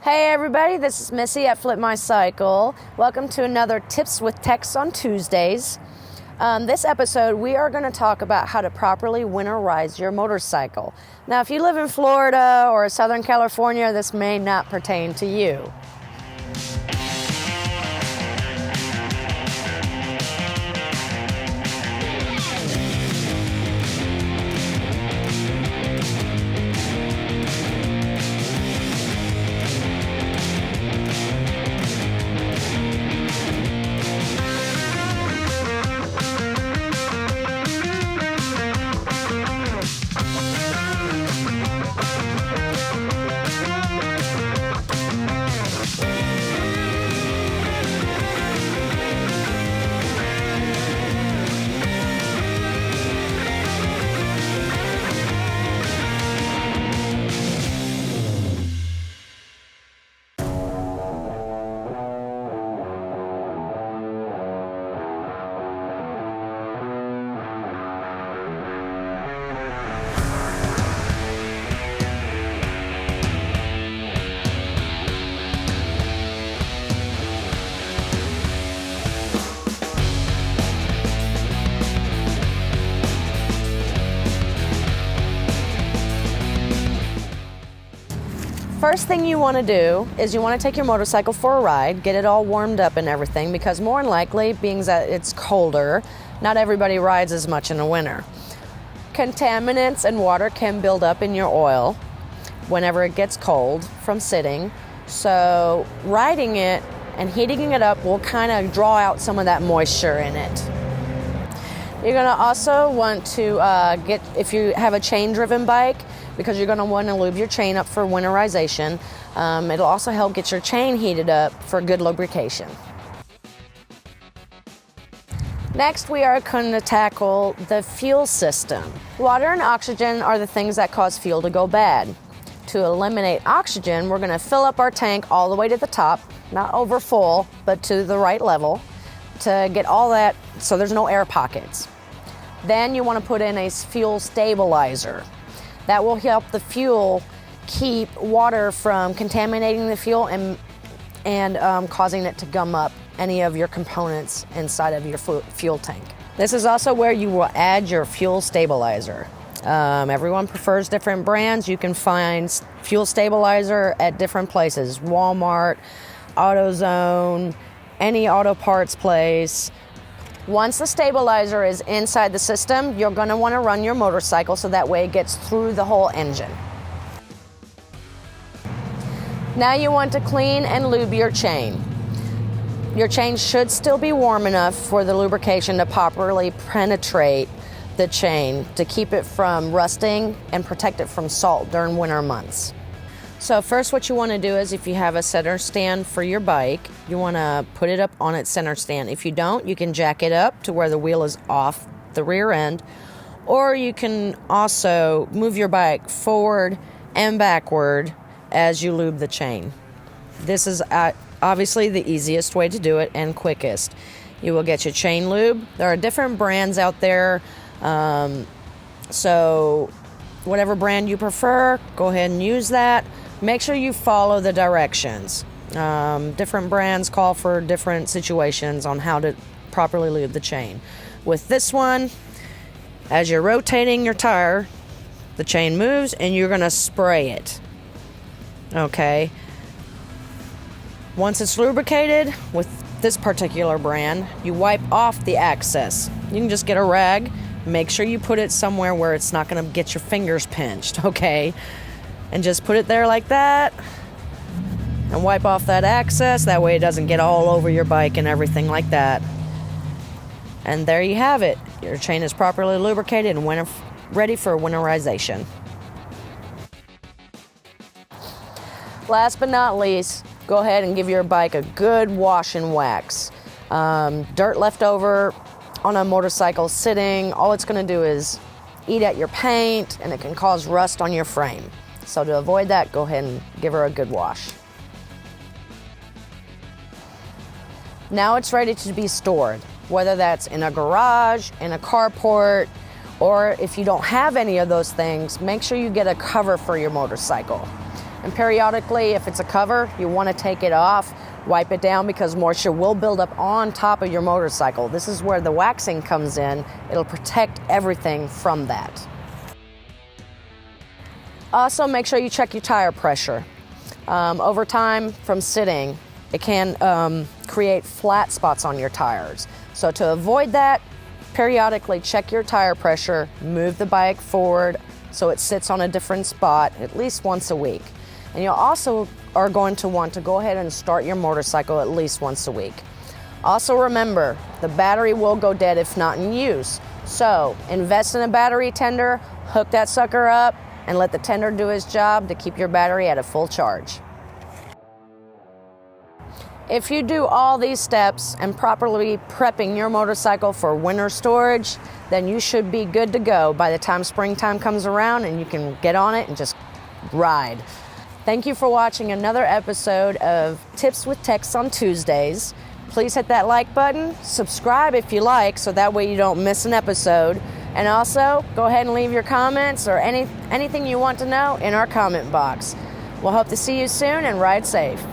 Hey everybody, this is Missy at Flip My Cycle. Welcome to another Tips with Tex on Tuesdays. This episode, we are going to talk about how to properly winterize your motorcycle. Now, if you live in Florida or Southern California, this may not pertain to you. First thing you want to do is you want to take your motorcycle for a ride, get it all warmed up and everything, because more than likely, being that it's colder, not everybody rides as much in the winter. Contaminants and water can build up in your oil whenever it gets cold from sitting, so riding it and heating it up will kind of draw out some of that moisture in it. You're going to also want to if you have a chain-driven bike, because you're going to want to lube your chain up for winterization. It'll also help get your chain heated up for good lubrication. Next, we are going to tackle the fuel system. Water and oxygen are the things that cause fuel to go bad. To eliminate oxygen, we're going to fill up our tank all the way to the top, not over full, but to the right level, to get all that so there's no air pockets. Then you want to put in a fuel stabilizer. That will help the fuel keep water from contaminating the fuel and causing it to gum up any of your components inside of your fuel tank. This is also where you will add your fuel stabilizer. Everyone prefers different brands. You can find fuel stabilizer at different places: Walmart, AutoZone, any auto parts place. Once the stabilizer is inside the system, you're going to want to run your motorcycle so that way it gets through the whole engine. Now you want to clean and lube your chain. Your chain should still be warm enough for the lubrication to properly penetrate the chain to keep it from rusting and protect it from salt during winter months. So first, what you want to do is, if you have a center stand for your bike, you want to put it up on its center stand. If you don't, you can jack it up to where the wheel is off the rear end, or you can also move your bike forward and backward as you lube the chain. This is obviously the easiest way to do it and quickest. You will get your chain lube. There are different brands out there, so whatever brand you prefer, go ahead and use that. Make sure you follow the directions. Different brands call for different situations on how to properly lube the chain. With this one, as you're rotating your tire, the chain moves and you're going to spray it. Okay. Once it's lubricated with this particular brand, you wipe off the excess. You can just get a rag. Make sure you put it somewhere where it's not going to get your fingers pinched, okay? And just put it there like that and wipe off that excess. That way it doesn't get all over your bike and everything like that. And there you have it. Your chain is properly lubricated and ready for winterization. Last but not least, go ahead and give your bike a good wash and wax. Dirt left over on a motorcycle sitting, all it's going to do is eat at your paint, and it can cause rust on your frame. So to avoid that, go ahead and give her a good wash. Now it's ready to be stored, whether that's in a garage, in a carport, or if you don't have any of those things, make sure you get a cover for your motorcycle. And periodically, if it's a cover, you want to take it off, wipe it down, because moisture will build up on top of your motorcycle. This is where the waxing comes in. It'll protect everything from that. Also, make sure you check your tire pressure. Over time, from sitting, it can create flat spots on your tires. So to avoid that, periodically check your tire pressure, move the bike forward so it sits on a different spot at least once a week. And you also are going to want to go ahead and start your motorcycle at least once a week. Also remember, the battery will go dead if not in use. So invest in a battery tender, hook that sucker up, and let the tender do his job to keep your battery at a full charge. If you do all these steps and properly prepping your motorcycle for winter storage, then you should be good to go by the time springtime comes around and you can get on it and just ride. Thank you for watching another episode of Tips with Tex on Tuesdays. Please hit that like button, subscribe if you like, so that way you don't miss an episode. And also, go ahead and leave your comments or anything you want to know in our comment box. We'll hope to see you soon, and ride safe.